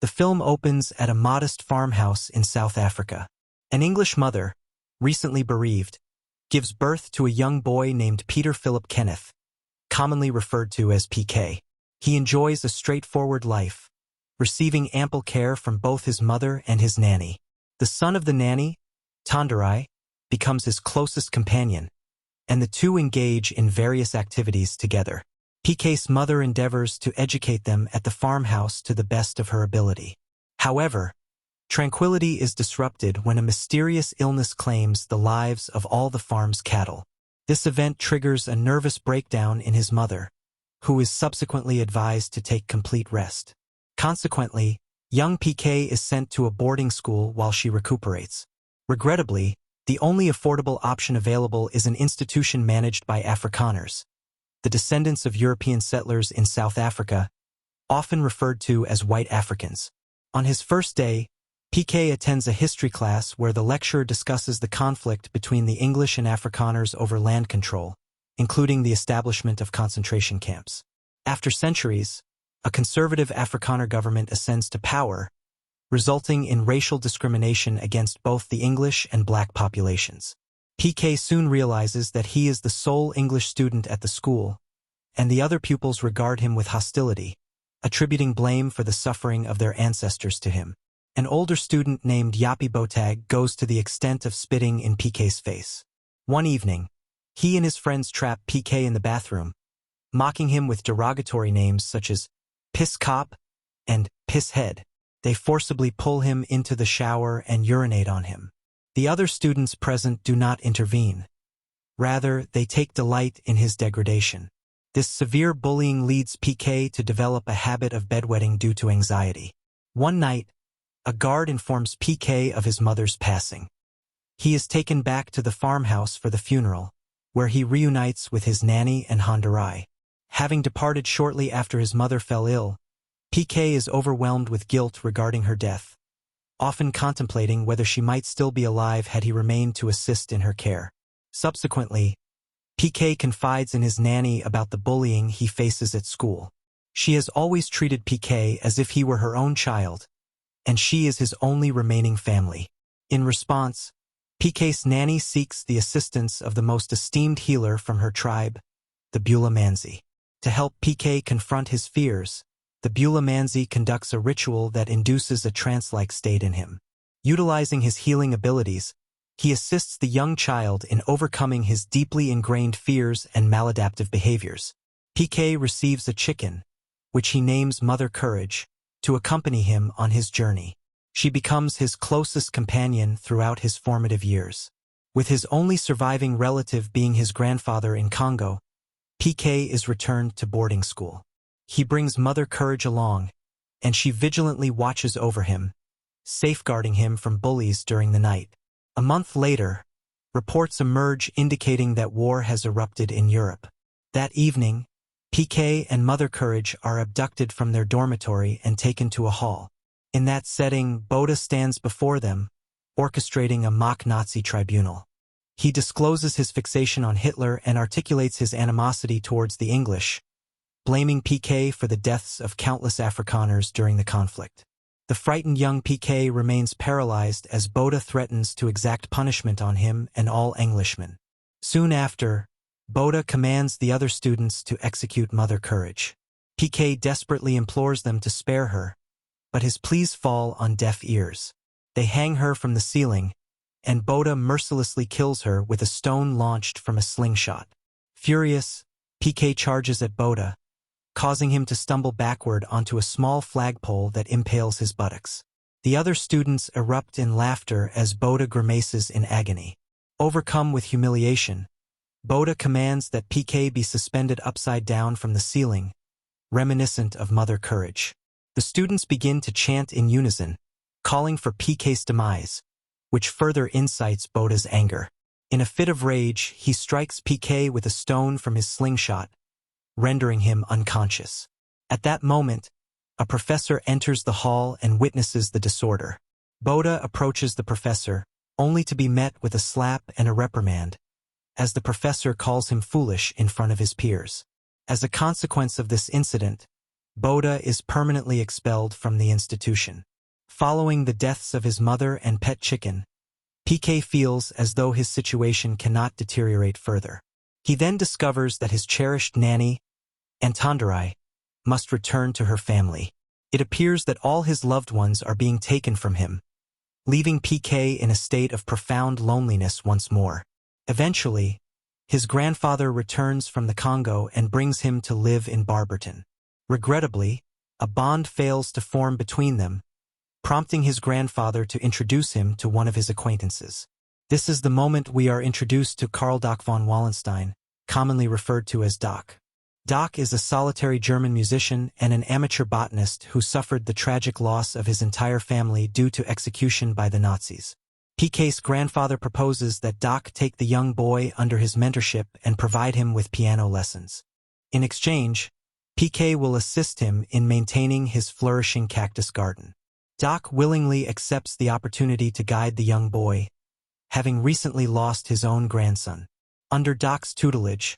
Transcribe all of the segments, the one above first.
The film opens at a modest farmhouse in South Africa. An English mother, recently bereaved, gives birth to a young boy named Peter Philip Kenneth, commonly referred to as PK. He enjoys a straightforward life, receiving ample care from both his mother and his nanny. The son of the nanny, Tandarai, becomes his closest companion, and the two engage in various activities together. PK's mother endeavors to educate them at the farmhouse to the best of her ability. However, tranquility is disrupted when a mysterious illness claims the lives of all the farm's cattle. This event triggers a nervous breakdown in his mother, who is subsequently advised to take complete rest. Consequently, young PK is sent to a boarding school while she recuperates. Regrettably, the only affordable option available is an institution managed by Afrikaners, the descendants of European settlers in South Africa, often referred to as white Africans. On his first day, PK attends a history class where the lecturer discusses the conflict between the English and Afrikaners over land control, including the establishment of concentration camps. After centuries, a conservative Afrikaner government ascends to power, resulting in racial discrimination against both the English and black populations. PK soon realizes that he is the sole English student at the school, and the other pupils regard him with hostility, attributing blame for the suffering of their ancestors to him. An older student named Yapi Botag goes to the extent of spitting in PK's face. One evening, he and his friends trap PK in the bathroom, mocking him with derogatory names such as Piss Cop and Piss Head. They forcibly pull him into the shower and urinate on him. The other students present do not intervene. Rather, they take delight in his degradation. This severe bullying leads PK to develop a habit of bedwetting due to anxiety. One night, a guard informs PK of his mother's passing. He is taken back to the farmhouse for the funeral, where he reunites with his nanny and Hondarai. Having departed shortly after his mother fell ill, PK is overwhelmed with guilt regarding her death, often contemplating whether she might still be alive had he remained to assist in her care. Subsequently, PK confides in his nanny about the bullying he faces at school. She has always treated PK as if he were her own child, and she is his only remaining family. In response, PK's nanny seeks the assistance of the most esteemed healer from her tribe, the Bula Manzi. To help PK confront his fears, the Bula Manzi conducts a ritual that induces a trance-like state in him. Utilizing his healing abilities, he assists the young child in overcoming his deeply ingrained fears and maladaptive behaviors. PK receives a chicken, which he names Mother Courage, to accompany him on his journey. She becomes his closest companion throughout his formative years. With his only surviving relative being his grandfather in Congo, PK is returned to boarding school. He brings Mother Courage along, and she vigilantly watches over him, safeguarding him from bullies during the night. A month later, reports emerge indicating that war has erupted in Europe. That evening, PK and Mother Courage are abducted from their dormitory and taken to a hall. In that setting, Boda stands before them, orchestrating a mock Nazi tribunal. He discloses his fixation on Hitler and articulates his animosity towards the English, blaming PK for the deaths of countless Afrikaners during the conflict. The frightened young PK remains paralyzed as Boda threatens to exact punishment on him and all Englishmen. Soon after, Boda commands the other students to execute Mother Courage. PK desperately implores them to spare her, but his pleas fall on deaf ears. They hang her from the ceiling, and Boda mercilessly kills her with a stone launched from a slingshot. Furious, PK charges at Boda, causing him to stumble backward onto a small flagpole that impales his buttocks. The other students erupt in laughter as Boda grimaces in agony. Overcome with humiliation, Boda commands that PK be suspended upside down from the ceiling, reminiscent of Mother Courage. The students begin to chant in unison, calling for PK's demise, which further incites Boda's anger. In a fit of rage, he strikes PK with a stone from his slingshot, rendering him unconscious. At that moment, a professor enters the hall and witnesses the disorder. Boda approaches the professor, only to be met with a slap and a reprimand, as the professor calls him foolish in front of his peers. As a consequence of this incident, Boda is permanently expelled from the institution. Following the deaths of his mother and pet chicken, PK feels as though his situation cannot deteriorate further. He then discovers that his cherished nanny, Antandarai, must return to her family. It appears that all his loved ones are being taken from him, leaving PK in a state of profound loneliness once more. Eventually, his grandfather returns from the Congo and brings him to live in Barberton. Regrettably, a bond fails to form between them, prompting his grandfather to introduce him to one of his acquaintances. This is the moment we are introduced to Karl Doc von Wallenstein, commonly referred to as Doc. Doc is a solitary German musician and an amateur botanist who suffered the tragic loss of his entire family due to execution by the Nazis. PK's grandfather proposes that Doc take the young boy under his mentorship and provide him with piano lessons. In exchange, PK will assist him in maintaining his flourishing cactus garden. Doc willingly accepts the opportunity to guide the young boy, having recently lost his own grandson. Under Doc's tutelage,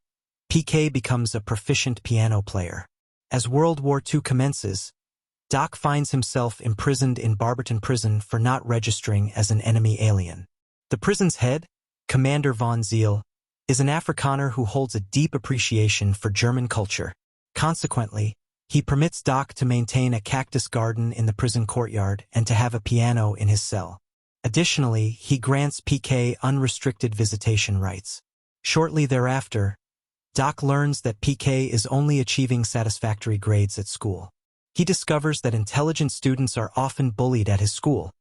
PK becomes a proficient piano player. As World War II commences, Doc finds himself imprisoned in Barberton Prison for not registering as an enemy alien. The prison's head, Commander von Ziel, is an Afrikaner who holds a deep appreciation for German culture. Consequently, he permits Doc to maintain a cactus garden in the prison courtyard and to have a piano in his cell. Additionally, he grants PK unrestricted visitation rights. Shortly thereafter, Doc learns that PK is only achieving satisfactory grades at school. He discovers that intelligent students are often bullied at his school,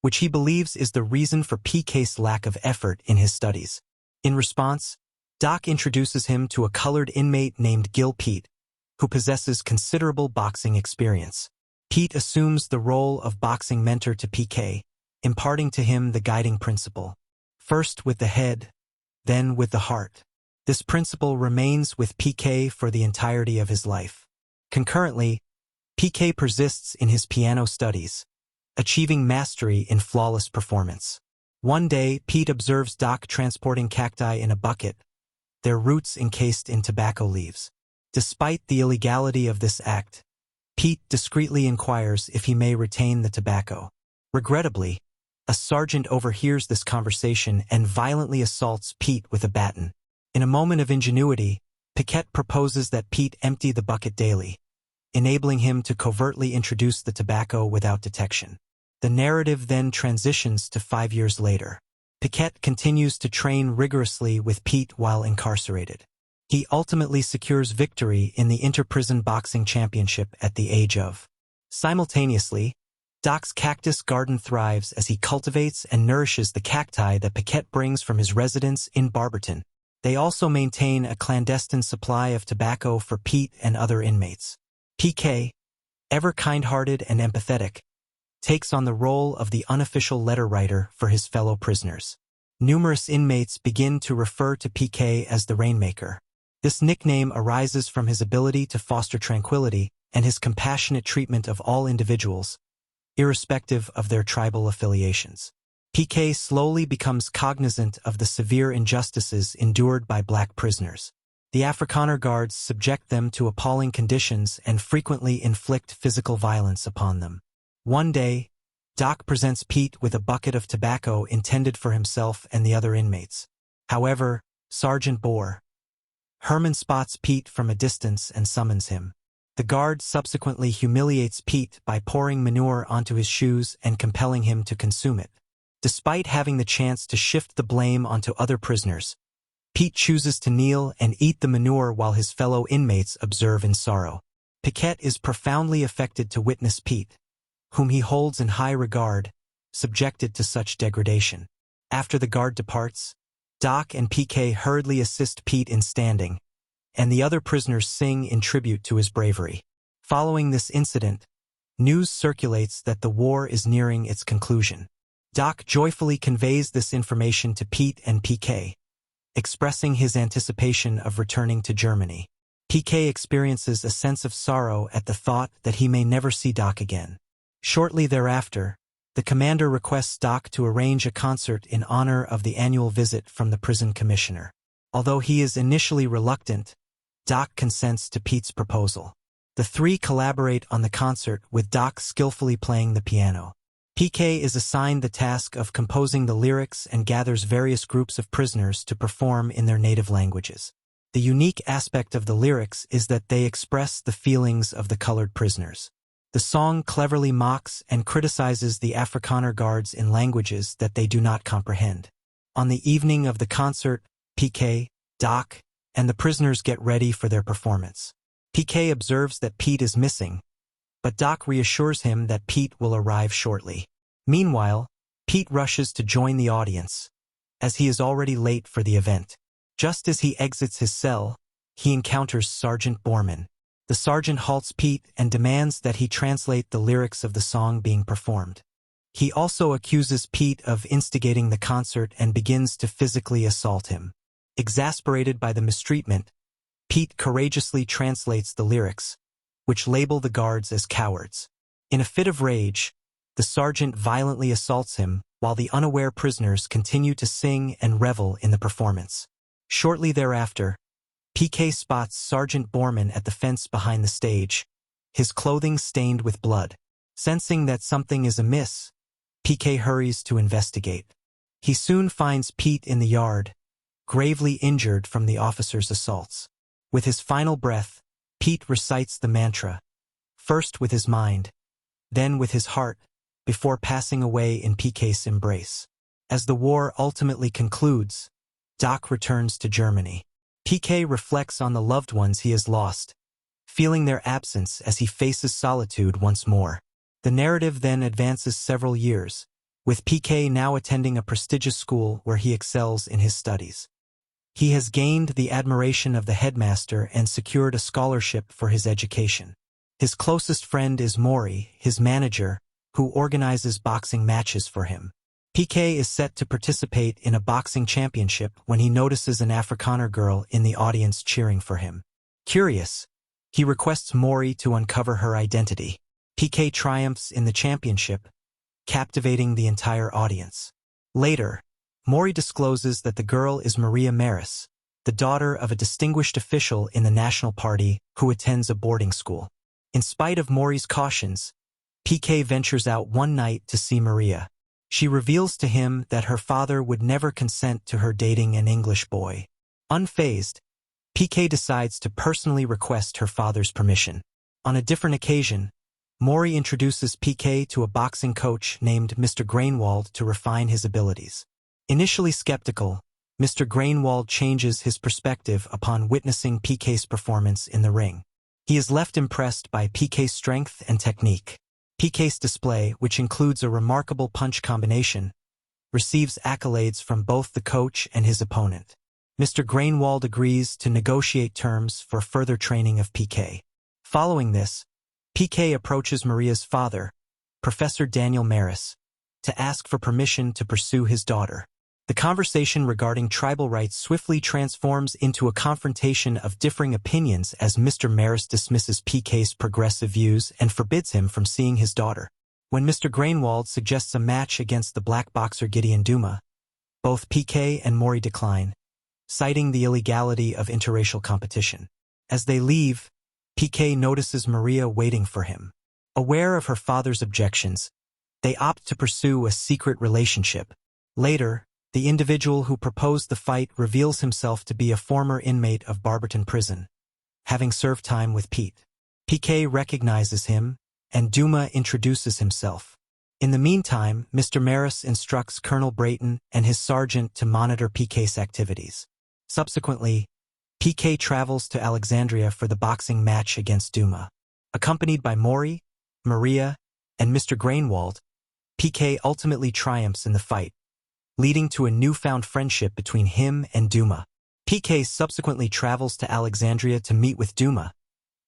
which he believes is the reason for PK's lack of effort in his studies. In response, Doc introduces him to a colored inmate named Gil Pete, who possesses considerable boxing experience. Pete assumes the role of boxing mentor to PK, imparting to him the guiding principle: first with the head, then with the heart. This principle remains with PK for the entirety of his life. Concurrently, PK persists in his piano studies, achieving mastery in flawless performance. One day, Pete observes Doc transporting cacti in a bucket, their roots encased in tobacco leaves. Despite the illegality of this act, Pete discreetly inquires if he may retain the tobacco. Regrettably, a sergeant overhears this conversation and violently assaults Pete with a baton. In a moment of ingenuity, Piquet proposes that Pete empty the bucket daily, enabling him to covertly introduce the tobacco without detection. The narrative then transitions to 5 years later. Piquet continues to train rigorously with Pete while incarcerated. He ultimately secures victory in the Inter-Prison Boxing Championship at the age of. Simultaneously, Doc's cactus garden thrives as he cultivates and nourishes the cacti that Piquet brings from his residence in Barberton. They also maintain a clandestine supply of tobacco for Pete and other inmates. PK, ever kind-hearted and empathetic, takes on the role of the unofficial letter writer for his fellow prisoners. Numerous inmates begin to refer to PK as the Rainmaker. This nickname arises from his ability to foster tranquility and his compassionate treatment of all individuals, irrespective of their tribal affiliations. PK slowly becomes cognizant of the severe injustices endured by black prisoners. The Afrikaner guards subject them to appalling conditions and frequently inflict physical violence upon them. One day, Doc presents Pete with a bucket of tobacco intended for himself and the other inmates. However, Sergeant Herman spots Pete from a distance and summons him. The guard subsequently humiliates Pete by pouring manure onto his shoes and compelling him to consume it. Despite having the chance to shift the blame onto other prisoners, Pete chooses to kneel and eat the manure while his fellow inmates observe in sorrow. Piquet is profoundly affected to witness Pete, whom he holds in high regard, subjected to such degradation. After the guard departs, Doc and PK hurriedly assist Pete in standing, and the other prisoners sing in tribute to his bravery. Following this incident, news circulates that the war is nearing its conclusion. Doc joyfully conveys this information to Pete and PK, expressing his anticipation of returning to Germany. PK experiences a sense of sorrow at the thought that he may never see Doc again. Shortly thereafter, the commander requests Doc to arrange a concert in honor of the annual visit from the prison commissioner. Although he is initially reluctant, Doc consents to Pete's proposal. The three collaborate on the concert with Doc skillfully playing the piano. PK is assigned the task of composing the lyrics and gathers various groups of prisoners to perform in their native languages. The unique aspect of the lyrics is that they express the feelings of the colored prisoners. The song cleverly mocks and criticizes the Afrikaner guards in languages that they do not comprehend. On the evening of the concert, PK, Doc, and the prisoners get ready for their performance. PK observes that Pete is missing, but Doc reassures him that Pete will arrive shortly. Meanwhile, Pete rushes to join the audience, as he is already late for the event. Just as he exits his cell, he encounters Sergeant Borman. The sergeant halts Pete and demands that he translate the lyrics of the song being performed. He also accuses Pete of instigating the concert and begins to physically assault him. Exasperated by the mistreatment, Pete courageously translates the lyrics, which label the guards as cowards. In a fit of rage, the sergeant violently assaults him while the unaware prisoners continue to sing and revel in the performance. Shortly thereafter, PK spots Sergeant Borman at the fence behind the stage, his clothing stained with blood. Sensing that something is amiss, PK hurries to investigate. He soon finds Pete in the yard, gravely injured from the officer's assaults. With his final breath, Pete recites the mantra, first with his mind, then with his heart, before passing away in PK's embrace. As the war ultimately concludes, Doc returns to Germany. PK reflects on the loved ones he has lost, feeling their absence as he faces solitude once more. The narrative then advances several years, with PK now attending a prestigious school where he excels in his studies. He has gained the admiration of the headmaster and secured a scholarship for his education. His closest friend is Maury, his manager, who organizes boxing matches for him. PK is set to participate in a boxing championship when he notices an Afrikaner girl in the audience cheering for him. Curious, he requests Maury to uncover her identity. PK triumphs in the championship, captivating the entire audience. Later, Maury discloses that the girl is Maria Maris, the daughter of a distinguished official in the National Party who attends a boarding school. In spite of Maury's cautions, PK ventures out one night to see Maria. She reveals to him that her father would never consent to her dating an English boy. Unfazed, PK decides to personally request her father's permission. On a different occasion, Maury introduces PK to a boxing coach named Mr. Grainwald to refine his abilities. Initially skeptical, Mr. Grainwald changes his perspective upon witnessing PK's performance in the ring. He is left impressed by PK's strength and technique. PK's display, which includes a remarkable punch combination, receives accolades from both the coach and his opponent. Mr. Grainwald agrees to negotiate terms for further training of PK. Following this, PK approaches Maria's father, Professor Daniel Maris, to ask for permission to pursue his daughter. The conversation regarding tribal rights swiftly transforms into a confrontation of differing opinions as Mr. Maris dismisses PK's progressive views and forbids him from seeing his daughter. When Mr. Grainwald suggests a match against the black boxer Gideon Duma, both PK and Maury decline, citing the illegality of interracial competition. As they leave, PK notices Maria waiting for him. Aware of her father's objections, they opt to pursue a secret relationship. Later, the individual who proposed the fight reveals himself to be a former inmate of Barberton Prison, having served time with Pete. PK recognizes him, and Duma introduces himself. In the meantime, Mr. Maris instructs Colonel Brayton and his sergeant to monitor PK's activities. Subsequently, PK travels to Alexandria for the boxing match against Duma. Accompanied by Maury, Maria, and Mr. Grainwald, PK ultimately triumphs in the fight, leading to a newfound friendship between him and Duma. PK subsequently travels to Alexandria to meet with Duma,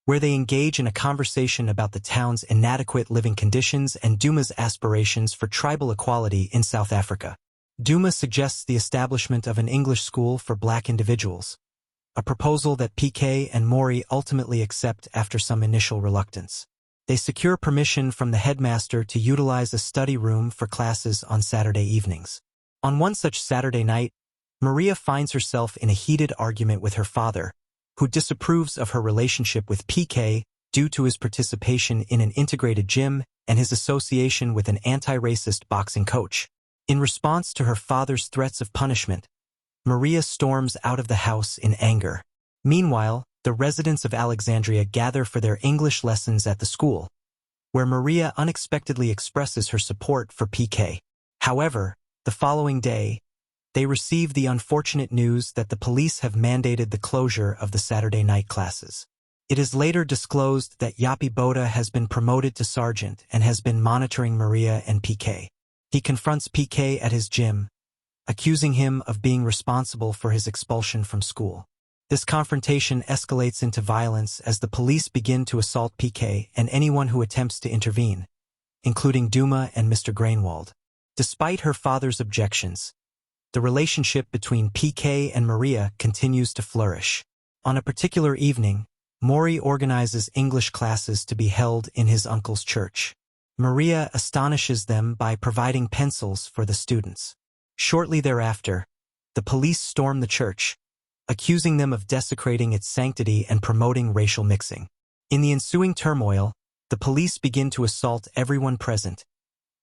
where they engage in a conversation about the town's inadequate living conditions and Duma's aspirations for tribal equality in South Africa. Duma suggests the establishment of an English school for black individuals, a proposal that PK and Maury ultimately accept after some initial reluctance. They secure permission from the headmaster to utilize a study room for classes on Saturday evenings. On one such Saturday night, Maria finds herself in a heated argument with her father, who disapproves of her relationship with PK due to his participation in an integrated gym and his association with an anti-racist boxing coach. In response to her father's threats of punishment, Maria storms out of the house in anger. Meanwhile, the residents of Alexandria gather for their English lessons at the school, where Maria unexpectedly expresses her support for PK. However, the following day, they receive the unfortunate news that the police have mandated the closure of the Saturday night classes. It is later disclosed that Yapi Boda has been promoted to sergeant and has been monitoring Maria and PK. He confronts PK at his gym, accusing him of being responsible for his expulsion from school. This confrontation escalates into violence as the police begin to assault PK and anyone who attempts to intervene, including Duma and Mr. Grainwald. Despite her father's objections, the relationship between PK and Maria continues to flourish. On a particular evening, Maury organizes English classes to be held in his uncle's church. Maria astonishes them by providing pencils for the students. Shortly thereafter, the police storm the church, accusing them of desecrating its sanctity and promoting racial mixing. In the ensuing turmoil, the police begin to assault everyone present,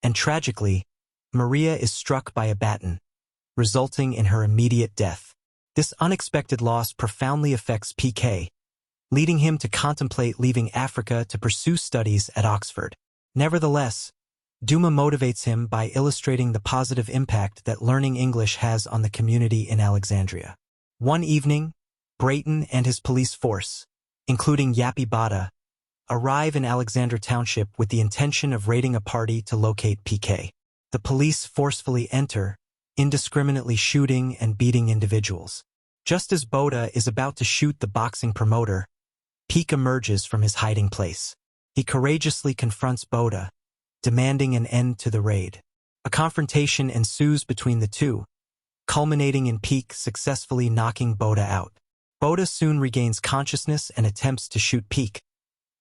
and tragically, Maria is struck by a baton, resulting in her immediate death. This unexpected loss profoundly affects PK, leading him to contemplate leaving Africa to pursue studies at Oxford. Nevertheless, Duma motivates him by illustrating the positive impact that learning English has on the community in Alexandria. One evening, Brayton and his police force, including Yapi Bada, arrive in Alexandra Township with the intention of raiding a party to locate PK. The police forcefully enter, indiscriminately shooting and beating individuals. Just as Boda is about to shoot the boxing promoter, Peak emerges from his hiding place. He courageously confronts Boda, demanding an end to the raid. A confrontation ensues between the two, culminating in Peak successfully knocking Boda out. Boda soon regains consciousness and attempts to shoot Peak,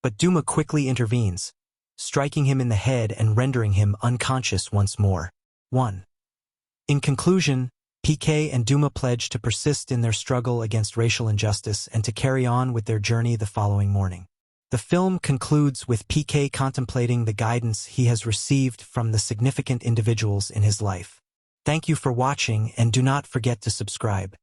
but Duma quickly intervenes, striking him in the head and rendering him unconscious once more. 1. In conclusion, PK and Duma pledge to persist in their struggle against racial injustice and to carry on with their journey the following morning. The film concludes with PK contemplating the guidance he has received from the significant individuals in his life. Thank you for watching and do not forget to subscribe.